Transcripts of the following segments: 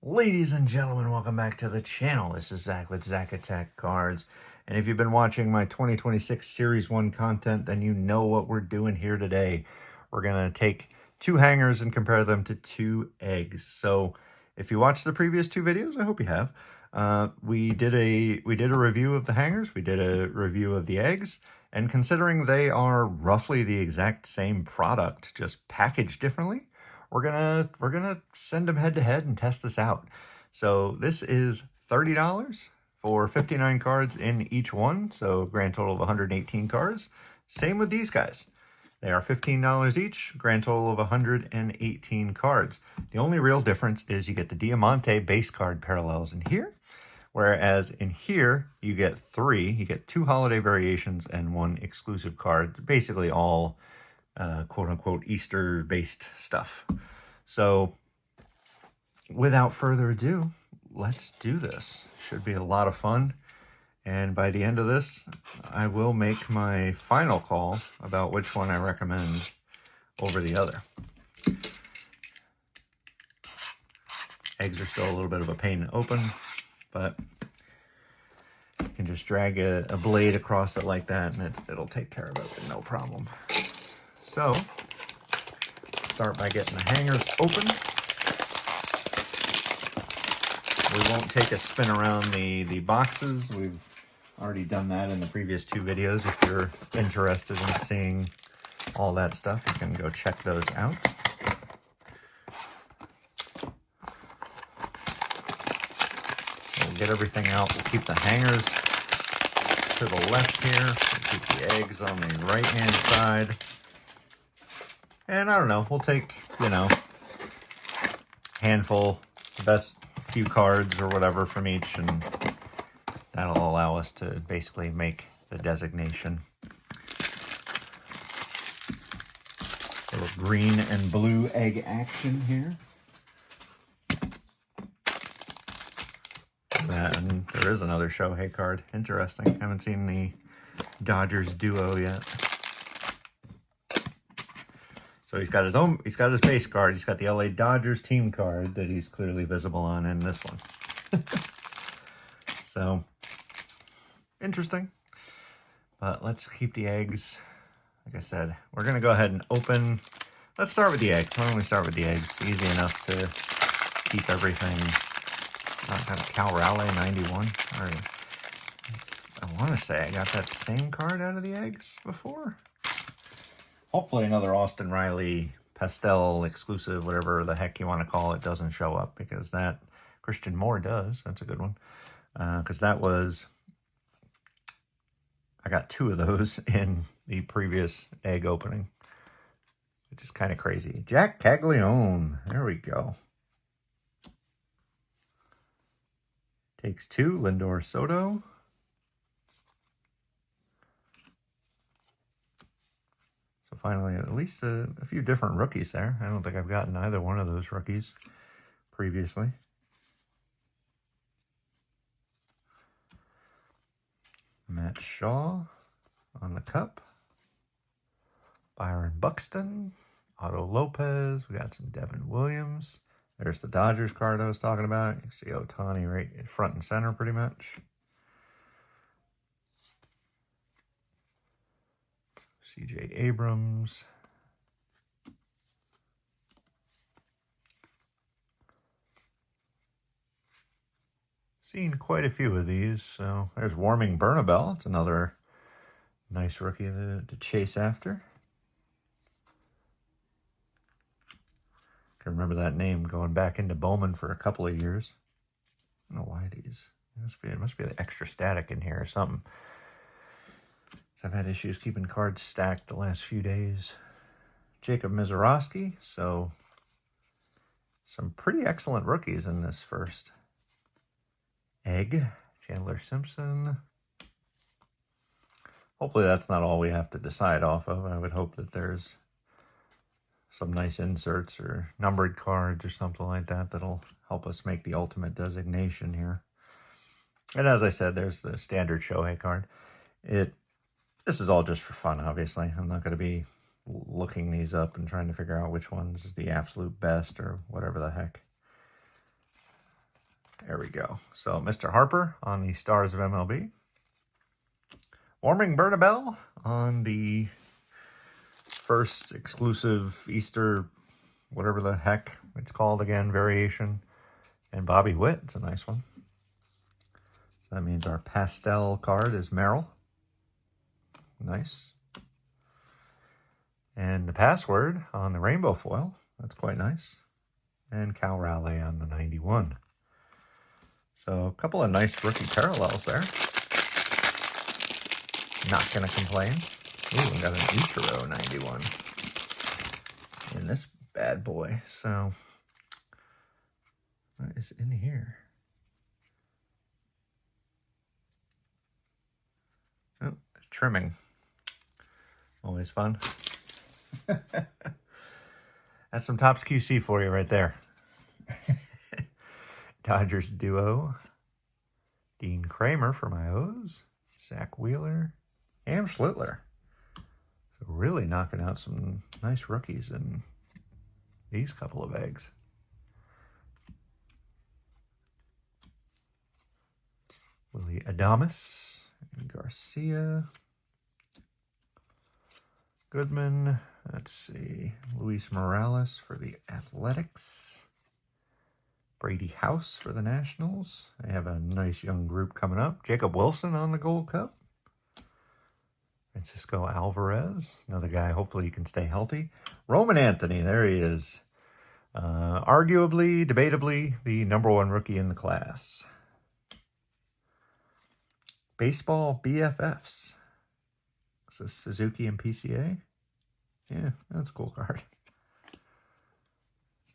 Ladies and gentlemen, welcome back to the channel. This is Zach with Zach Attack Cards. And if you've been watching my 2026 Series 1 content, then you know what we're doing here today. We're going to take two hangers and compare them to two eggs. So if you watched the previous two videos, I hope you have, we did a review of the hangers, we did a review of the eggs, and considering they are roughly the exact same product, just packaged differently, we're gonna send them head to head and test this out. So this is $30 for 59 cards in each one, so grand total of 118 cards. Same with these guys. They are $15 each, grand total of 118 cards. The only real difference is you get the Diamante base card parallels in here, whereas in here you get three. You get two holiday variations and one exclusive card, basically all quote-unquote Easter-based stuff. So without further ado, let's do this. Should be a lot of fun. And by the end of this, I will make my final call about which one I recommend over the other. Eggs are still a little bit of a pain to open, but you can just drag a blade across it like that and it'll take care of it, no problem. So, start by getting the hangers open. We won't take a spin around the boxes. We've already done that in the previous two videos. If you're interested in seeing all that stuff, you can go check those out. We'll get everything out. We'll keep the hangers to the left here. We'll keep the eggs on the right-hand side. And I don't know, we'll take, handful, the best few cards or whatever from each, and that'll allow us to basically make the designation. A little green and blue egg action here. And there is another Shohei card. Interesting. Haven't seen the Dodgers duo yet. So he's got his base card. He's got the LA Dodgers team card that he's clearly visible on in this one. So, interesting. But let's keep the eggs. Like I said, we're going to go ahead and open. Let's start with the eggs. Why don't we start with the eggs? Easy enough to keep everything. Kind of Cal Raleigh 91. Or, I want to say I got that same card out of the eggs before. Hopefully another Austin Riley pastel exclusive, whatever the heck you want to call it, doesn't show up, because that Christian Moore does. That's a good one. Because that was, I got two of those in the previous egg opening, which is kind of crazy. Jack Caglione. There we go. Takes two. Lindor Soto. Finally, at least a few different rookies there. I don't think I've gotten either one of those rookies previously. Matt Shaw on the cup. Byron Buxton. Otto Lopez. We got some Devin Williams. There's the Dodgers card I was talking about. You can see Ohtani right front and center pretty much. C.J. Abrams. Seen quite a few of these. So there's Warming Bernabel. It's another nice rookie to chase after. Can remember that name going back into Bowman for a couple of years. I don't know why these. It must be the extra static in here or something. I've had issues keeping cards stacked the last few days. Jacob Mizorowski. So some pretty excellent rookies in this first egg. Chandler Simpson. Hopefully that's not all we have to decide off of. I would hope that there's some nice inserts or numbered cards or something like that that'll help us make the ultimate designation here. And as I said, there's the standard Shohei card. This is all just for fun, obviously. I'm not going to be looking these up and trying to figure out which one's is the absolute best or whatever the heck. There we go. So Mr. Harper on the Stars of MLB. Warming Bernabelle on the first exclusive Easter, whatever the heck it's called again, variation. And Bobby Witt, it's a nice one. So that means our pastel card is Merrill. Nice. And the password on the rainbow foil, that's quite nice. And Cal Raleigh on the 91. So a couple of nice rookie parallels there. Not going to complain. Ooh, we got an Ichiro 91 in this bad boy. So what is in here? Oh, trimming. Always fun. That's some Topps QC for you right there. Dodgers duo. Dean Kramer for my O's. Zach Wheeler. Am Schlittler. So really knocking out some nice rookies in these couple of eggs. Willie Adames. And Garcia. Goodman. Let's see. Luis Morales for the Athletics. Brady House for the Nationals. They have a nice young group coming up. Jacob Wilson on the Gold Cup. Francisco Alvarez, another guy, hopefully he can stay healthy. Roman Anthony, there he is. Arguably, debatably, the #1 rookie in the class. Baseball BFFs. Is this Suzuki and PCA? Yeah, that's a cool card.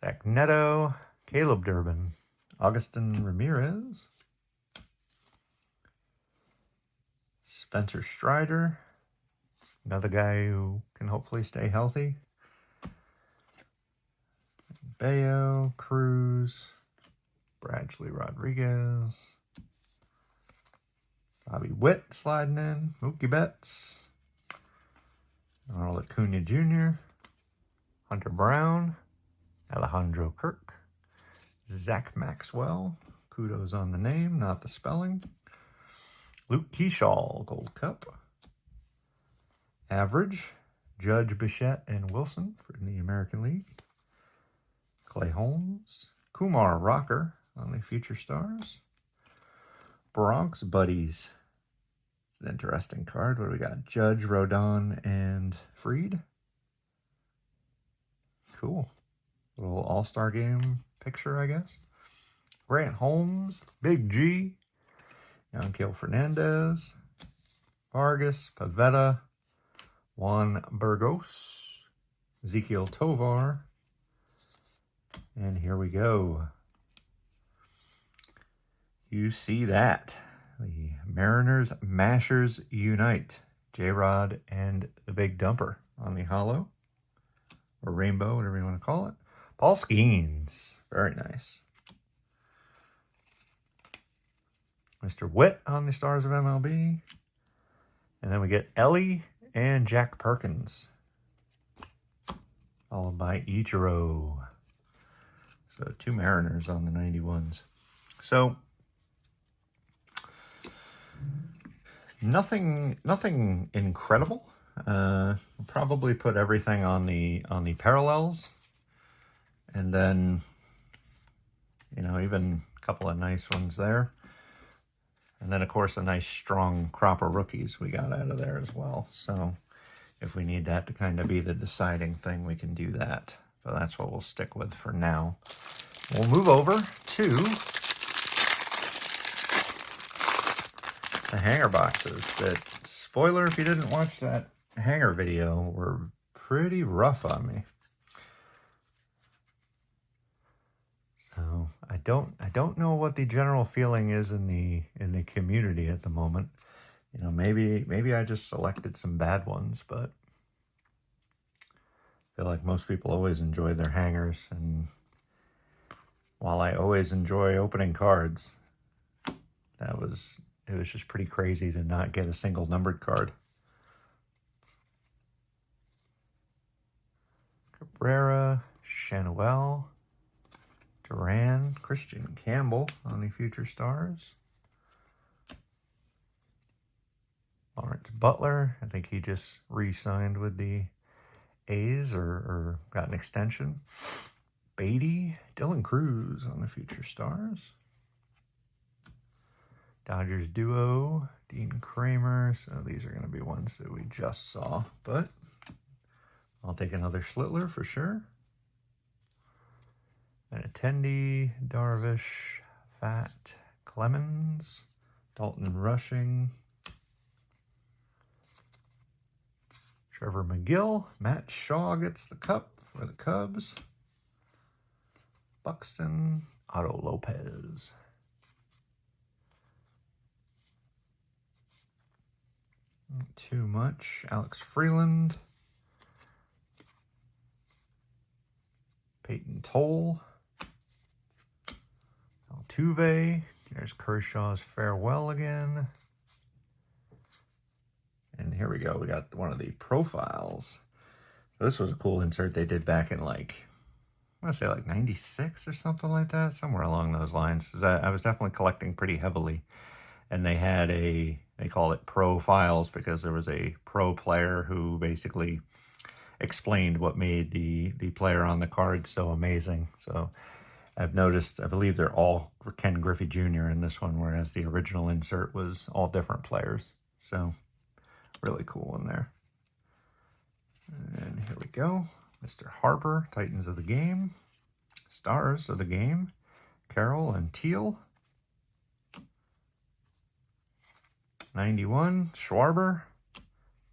Zach Neto, Caleb Durbin, Augustin Ramirez, Spencer Strider, another guy who can hopefully stay healthy. Bayo, Cruz, Bradley Rodriguez, Bobby Witt sliding in, Mookie Betts, Ronald Acuna Jr., Hunter Brown, Alejandro Kirk, Zach Maxwell, kudos on the name, not the spelling, Luke Keyshaw, Gold Cup, Average, Judge Bichette and Wilson for the American League, Clay Holmes, Kumar Rocker on the Future Stars, Bronx Buddies. It's an interesting card. What do we got? Judge, Rodon, and Freed. Cool. Little all-star game picture, I guess. Grant Holmes, Big G, Yanquiel Fernandez, Vargas, Pavetta, Juan Burgos, Ezekiel Tovar, and here we go. You see that. The Mariners Mashers Unite. J-Rod and the Big Dumper on the hollow. Or rainbow, whatever you want to call it. Paul Skeens. Very nice. Mr. Witt on the Stars of MLB. And then we get Ellie and Jack Perkins. Followed by Ichiro. So 2 Mariners on the 91s. So nothing incredible. We'll probably put everything on the parallels. And then, you know, even a couple of nice ones there. And then, of course, a nice strong crop of rookies we got out of there as well. So if we need that to kind of be the deciding thing, we can do that. So that's what we'll stick with for now. We'll move over to the hanger boxes that, spoiler if you didn't watch that hanger video, were pretty rough on me. So I don't know what the general feeling is in the community at the moment. You know, maybe I just selected some bad ones, but I feel like most people always enjoy their hangers, and while I always enjoy opening cards, it was just pretty crazy to not get a single numbered card. Cabrera, Chanuel, Duran, Christian Campbell on the Future Stars. Lawrence Butler, I think he just re-signed with the A's or got an extension. Beatty, Dylan Cruz on the Future Stars. Dodgers duo, Dean Kramer. So these are going to be ones that we just saw, but I'll take another Schlittler for sure. And Attendee, Darvish, Fat, Clemens, Dalton Rushing, Trevor McGill, Matt Shaw gets the cup for the Cubs. Buxton, Otto Lopez. Not too much. Alex Freeland. Peyton Toll. Altuve. There's Kershaw's farewell again. And here we go. We got one of the profiles. So this was a cool insert they did back in like, I want to say like 96 or something like that. Somewhere along those lines. I was definitely collecting pretty heavily. And they had they call it profiles because there was a pro player who basically explained what made the player on the card so amazing. So I've noticed, I believe they're all Ken Griffey Jr. in this one, whereas the original insert was all different players. So really cool in there. And here we go. Mr. Harper, Titans of the Game. Stars of the Game. Carroll and Teal. 91, Schwarber.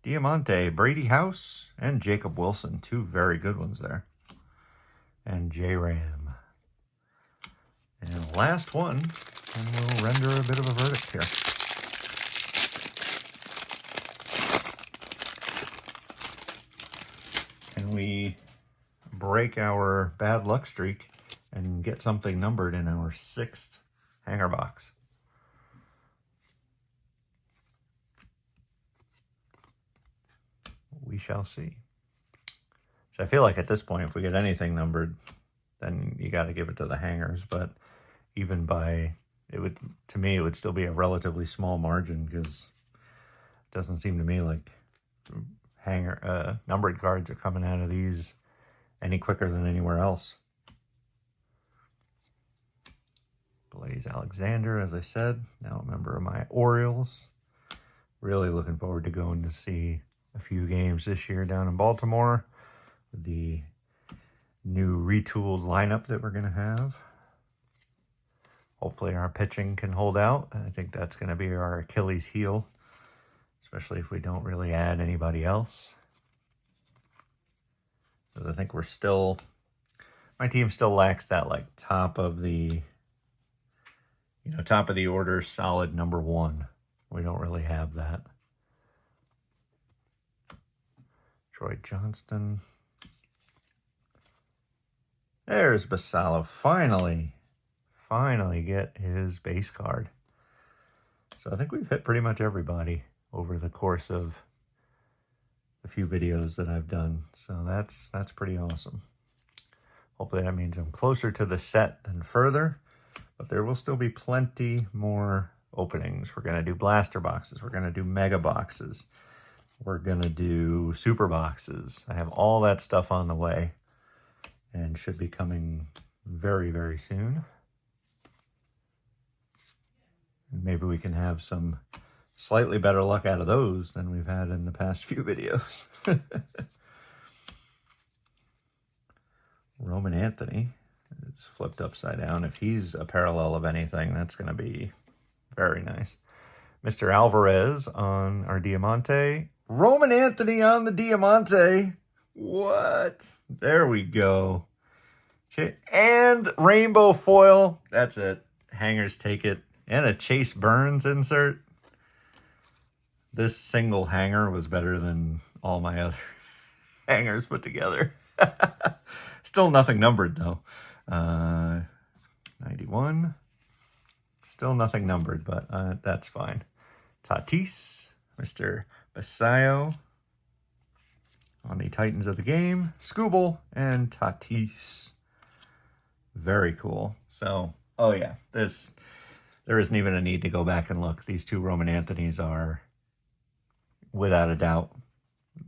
Diamante, Brady House, and Jacob Wilson. Two very good ones there. And J-Ram. And last one, and we'll render a bit of a verdict here. Can we break our bad luck streak and get something numbered in our 6th hanger box? We shall see. So I feel like at this point, if we get anything numbered, then you got to give it to the hangers. But even by, it would, to me, it would still be a relatively small margin because it doesn't seem to me like numbered cards are coming out of these any quicker than anywhere else. Blaze Alexander, as I said, now a member of my Orioles. Really looking forward to going to see a few games this year down in Baltimore with the new retooled lineup that we're going to have. Hopefully our pitching can hold out. I think that's going to be our Achilles heel, especially if we don't really add anybody else. Because I think we're still, my team still lacks that like top of the order solid number one. We don't really have that. Troy Johnston. There's Basallo. Finally get his base card. So I think we've hit pretty much everybody over the course of the few videos that I've done. So that's pretty awesome. Hopefully that means I'm closer to the set than further, but there will still be plenty more openings. We're going to do blaster boxes. We're going to do mega boxes. We're going to do super boxes. I have all that stuff on the way and should be coming very, very soon. And maybe we can have some slightly better luck out of those than we've had in the past few videos. Roman Anthony is flipped upside down. If he's a parallel of anything, that's going to be very nice. Mr. Alvarez on our Diamante. Roman Anthony on the Diamante. What? There we go. And rainbow foil. That's it. Hangers take it. And a Chase Burns insert. This single hanger was better than all my other hangers put together. Still nothing numbered, though. 91. Still nothing numbered, but that's fine. Tatis, Mr. Basayo on the Titans of the Game. Scooble and Tatis. Very cool. So, oh yeah, there isn't even a need to go back and look. These two Roman Anthony's are, without a doubt,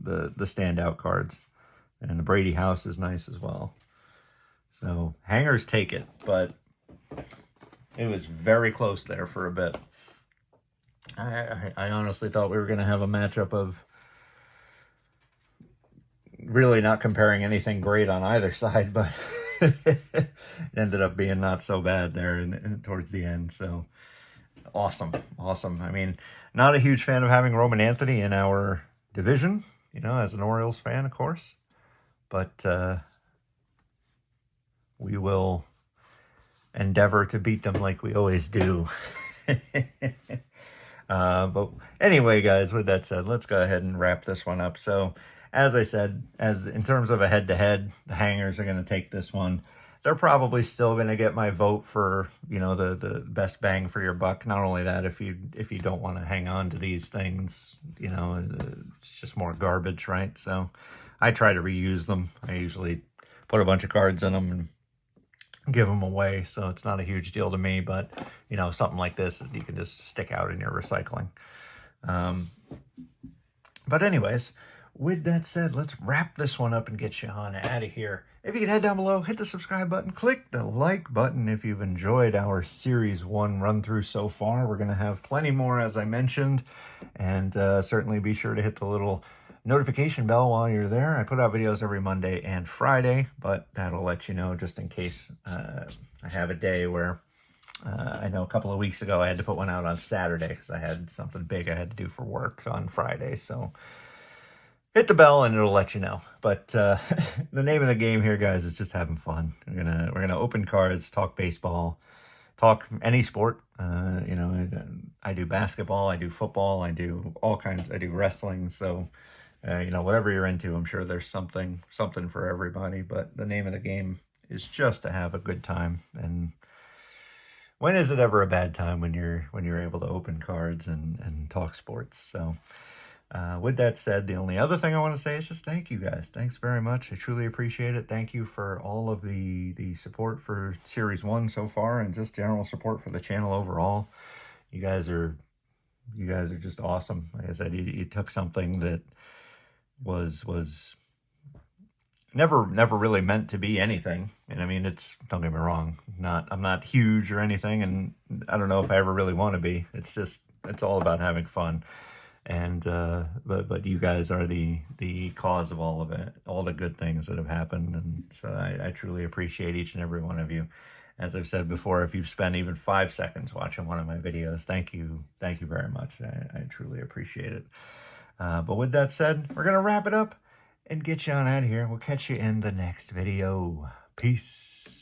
the standout cards. And the Brady House is nice as well. So hangers take it, but it was very close there for a bit. I honestly thought we were going to have a matchup of really not comparing anything great on either side, but it ended up being not so bad there towards the end. So awesome. I mean, not a huge fan of having Roman Anthony in our division, you know, as an Orioles fan, of course. But we will endeavor to beat them like we always do. But anyway, guys, with that said, let's go ahead and wrap this one up. So, as I said, as in terms of a head-to-head, the hangers are going to take this one. They're probably still going to get my vote for, you know, the best bang for your buck. Not only that, if you don't want to hang on to these things, you know, it's just more garbage, right? So I try to reuse them. I usually put a bunch of cards in them and give them away, so it's not a huge deal to me. But you know, something like this you can just stick out in your recycling. But anyways, with that said, let's wrap this one up and get you on out of here. If you could head down below, hit the subscribe button, click the like button if you've enjoyed our Series 1 run-through so far. We're going to have plenty more, as I mentioned, and certainly be sure to hit the little notification bell while you're there. I put out videos every Monday and Friday, but that'll let you know just in case I have a day where I know a couple of weeks ago I had to put one out on Saturday because I had something big I had to do for work on Friday. So hit the bell and it'll let you know. But the name of the game here, guys, is just having fun. We're gonna open cards, talk baseball, talk any sport. You know, I do basketball, I do football, I do all kinds. I do wrestling. So you know, whatever you're into, I'm sure there's something for everybody. But the name of the game is just to have a good time. And when is it ever a bad time when you're able to open cards and talk sports? So with that said, the only other thing I want to say is just thank you, guys. Thanks very much. I truly appreciate it. Thank you for all of the support for Series 1 so far, and just general support for the channel overall. You guys are just awesome. Like I said, you took something that was never really meant to be anything. And I mean, don't get me wrong, I'm not huge or anything, and I don't know if I ever really want to be. It's all about having fun. And but you guys are the cause of all of it, all the good things that have happened. And so I truly appreciate each and every one of you. As I've said before, if you've spent even 5 seconds watching one of my videos, thank you very much. I truly appreciate it. But with that said, we're going to wrap it up and get you on out of here. We'll catch you in the next video. Peace.